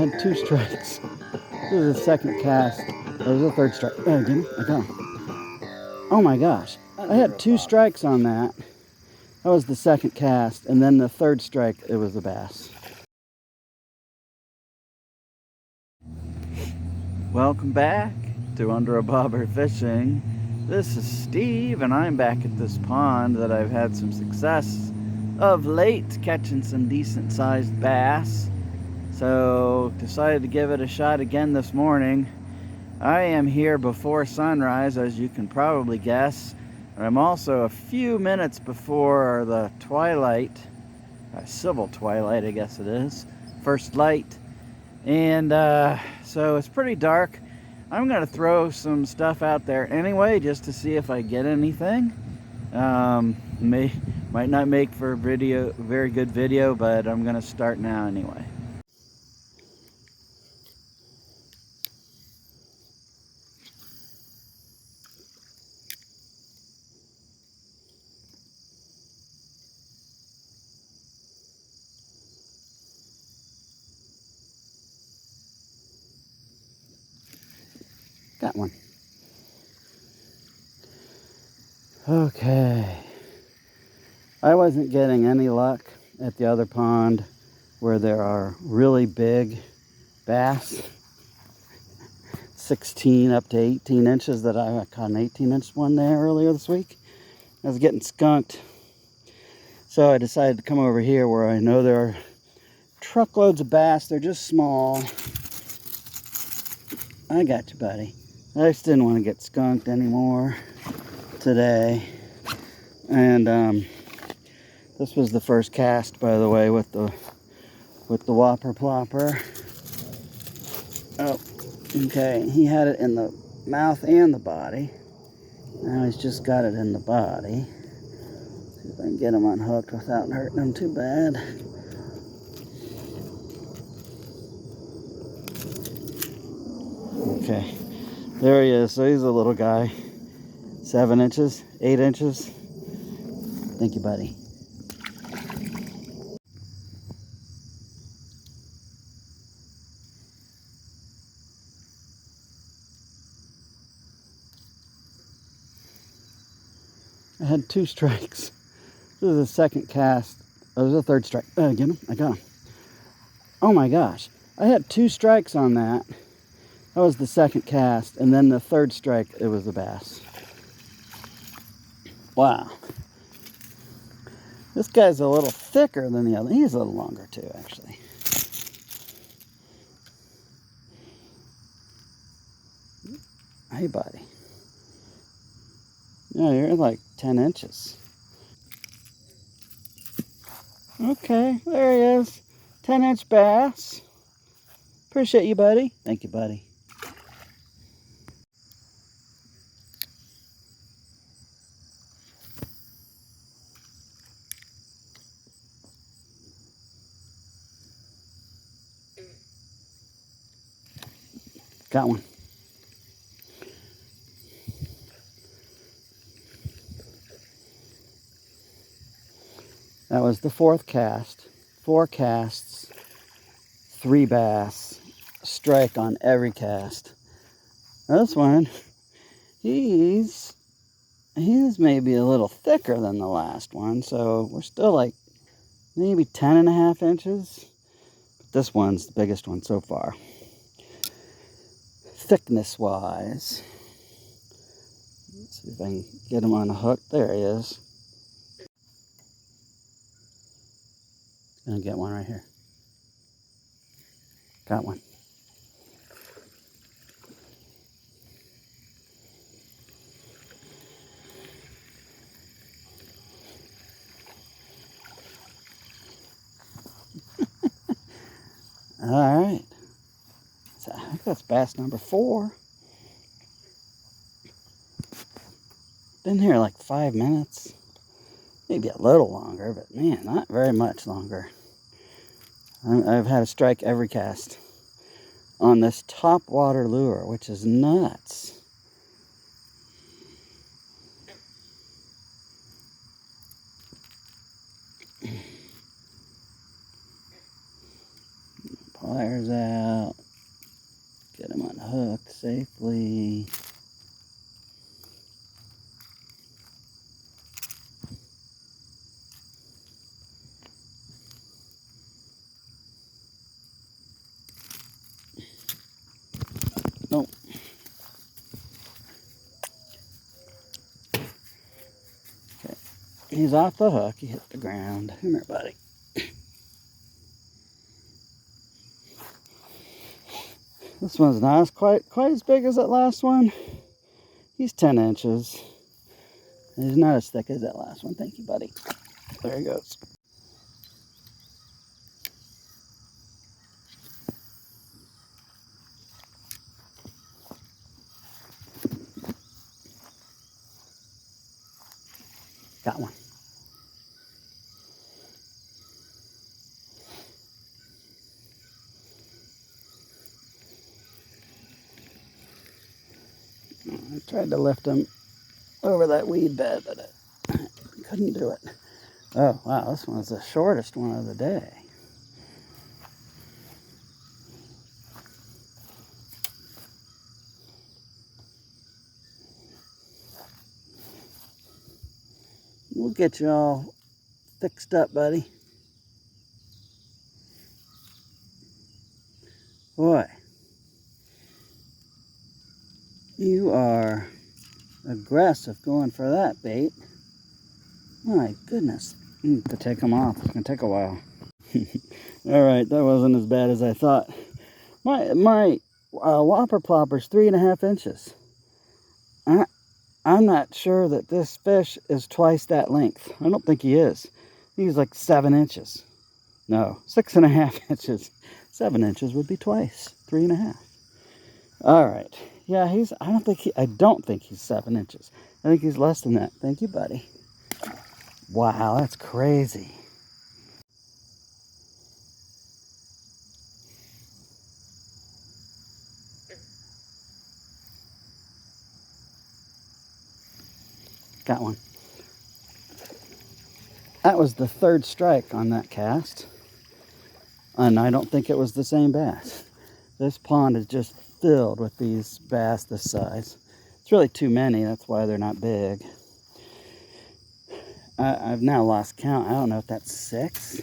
had 2 strikes. This is the second cast. There's a third strike. Get him? I got him. Oh my gosh. I had 2 strikes on that. That was the second cast. And then the third strike, it was a bass. Welcome back to Under a Bobber Fishing. This is Steve, and I'm back at this pond that I've had some success of late, catching some decent sized bass. So decided to give it a shot again this morning. I am here before sunrise, as you can probably guess. I'm also a few minutes before the twilight, civil twilight I guess it is, first light. And so it's pretty dark. I'm gonna throw some stuff out there anyway, just to see if I get anything. Might not make for a very good video, but I'm gonna start now anyway. Got one. Okay. I wasn't getting any luck at the other pond where there are really big bass. 16 up to 18 inches that I caught an 18-inch one there earlier this week. I was getting skunked. So I decided to come over here where I know there are truckloads of bass. They're just small. I got you, buddy. I just didn't want to get skunked anymore today. And this was the first cast, by the way, with the whopper plopper. Oh, okay. He had it in the mouth and the body. Now he's just got it in the body. See if I can get him unhooked without hurting him too bad. Okay, there he is. So he's a little guy. 7 inches, 8 inches. Thank you, buddy. I had 2 strikes. This is the second cast. Oh, there's a third strike. Get him? I got him. Oh my gosh. I had 2 strikes on that. That was the second cast. And then the third strike, it was a bass. Wow. This guy's a little thicker than the other. He's a little longer too, actually. Hey, buddy. Yeah, you're like 10 inches. Okay, there he is. 10-inch bass. Appreciate you, buddy. Thank you, buddy. Got one. That was the 4th cast. 4 casts, 3 bass, strike on every cast. This one, he's maybe a little thicker than the last one, so we're still like maybe 10.5 inches. But this one's the biggest one so far, thickness-wise. Let's see if I can get him on a hook. There he is. Gonna get one right here. Got one. All right. So I think that's bass number 4. Been here like 5 minutes. Maybe a little longer, but man, not very much longer. I've had a strike every cast on this top water lure, which is nuts. wires out, get them unhooked safely. Nope. Okay. He's off the hook. He hit the ground. Come here, buddy. This one's not quite as big as that last one. He's 10 inches. He's not as thick as that last one. Thank you, buddy. There he goes. Got one. I tried to lift him over that weed bed, but I couldn't do it. Oh, wow, this one's the shortest one of the day. We'll get you all fixed up, buddy. Boy, you are aggressive going for that bait. My goodness. I need to take them off. It's going to take a while. Alright, that wasn't as bad as I thought. My whopper plopper's 3.5 inches. I'm not sure that this fish is twice that length. I don't think he is. He's like 7 inches. No, 6.5 inches. 7 inches would be twice. 3.5. Alright. Yeah, I don't think he's 7 inches. I think he's less than that. Thank you, buddy. Wow, that's crazy. Got one. That was the third strike on that cast. And I don't think it was the same bass. This pond is just filled with these bass this size. It's really too many, that's why they're not big. I've now lost count. I don't know if that's 6.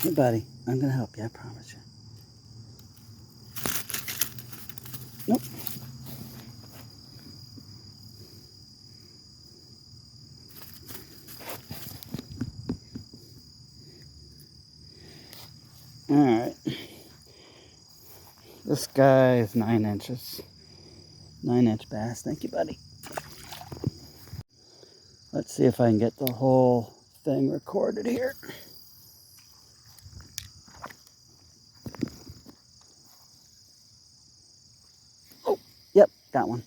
Hey buddy, I'm gonna help you, I promise you. Nope. Alright. This guy is 9 inches. 9-inch bass. Thank you, buddy. Let's see if I can get the whole thing recorded here. Oh, yep, got one.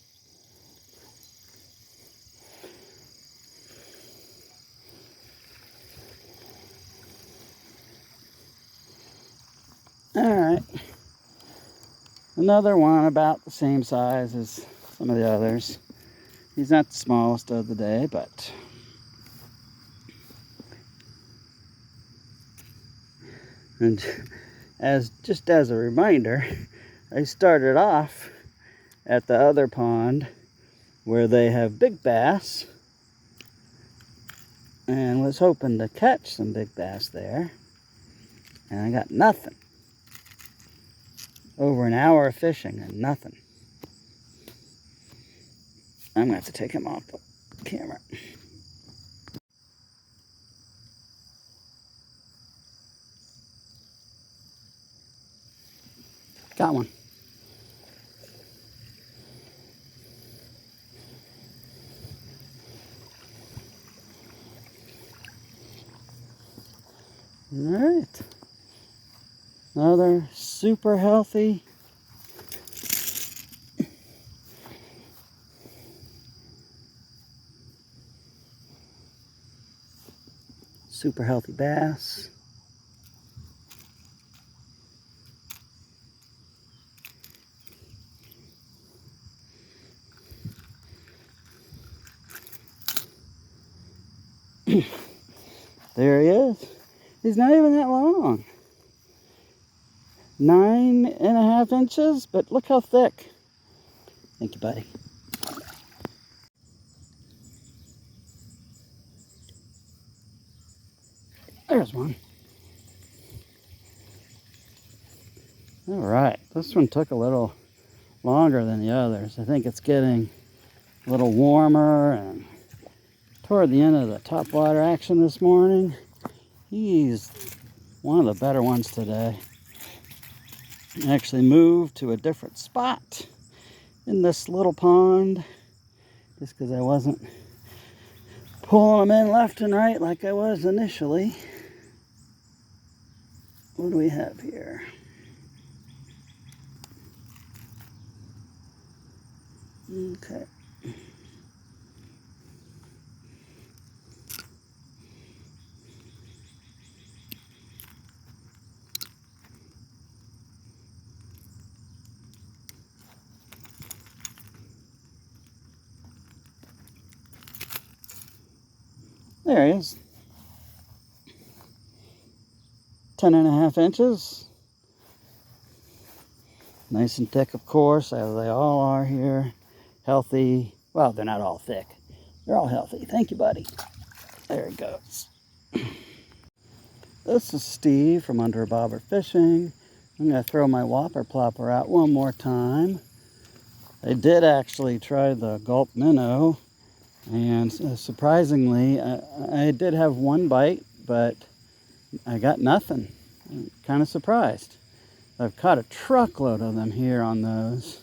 Alright. Another one about the same size as some of the others. He's not the smallest of the day, but and just as a reminder, I started off at the other pond where they have big bass and was hoping to catch some big bass there, and I got nothing. Over an hour of fishing and nothing. I'm gonna have to take him off the camera. Got one. All right. Another super healthy. Super healthy bass. There he is. He's not even that long. 9.5 inches, but look how thick. Thank you, buddy. There's one. All right, this one took a little longer than the others. I think it's getting a little warmer, and toward the end of the topwater action this morning, he's one of the better ones today. I actually moved to a different spot in this little pond just because I wasn't pulling them in left and right like I was initially. What do we have here? Okay. There he is. 10.5 inches. Nice and thick, of course, as they all are here. Healthy. Well, they're not all thick. They're all healthy. Thank you, buddy. There he goes. This is Steve from Under a Bobber Fishing. I'm going to throw my whopper plopper out one more time. I did actually try the gulp minnow, and surprisingly, I did have one bite, but I got nothing. I'm kind of surprised. I've caught a truckload of them here on those.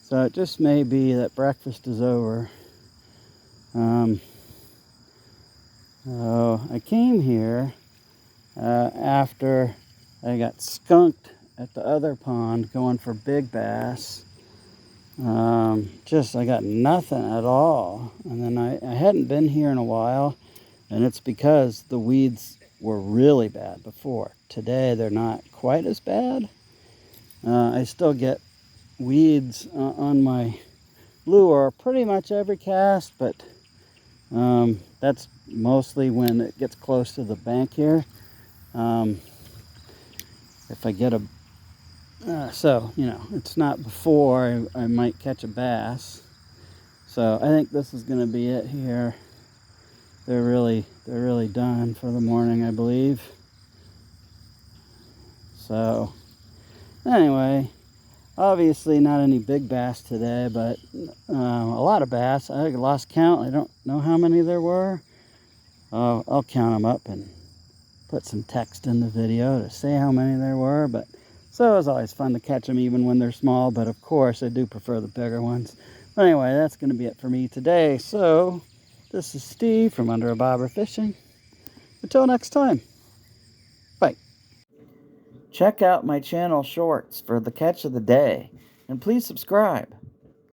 So it just may be that breakfast is over. I came here after I got skunked at the other pond going for big bass. I got nothing at all. And then I hadn't been here in a while, and it's because the weeds were really bad before. Today they're not quite as bad. I still get weeds on my lure pretty much every cast, but that's mostly when it gets close to the bank here. If I get it's not before I might catch a bass. So I think this is going to be it here. They're really done for the morning, I believe. So anyway, obviously not any big bass today, but a lot of bass. I lost count. I don't know how many there were. I'll count them up and put some text in the video to say how many there were. But so it was always fun to catch them even when they're small. But of course, I do prefer the bigger ones. But anyway, that's going to be it for me today. So this is Steve from Under a Bobber Fishing. Until next time, bye. Check out my channel shorts for the catch of the day, and please subscribe.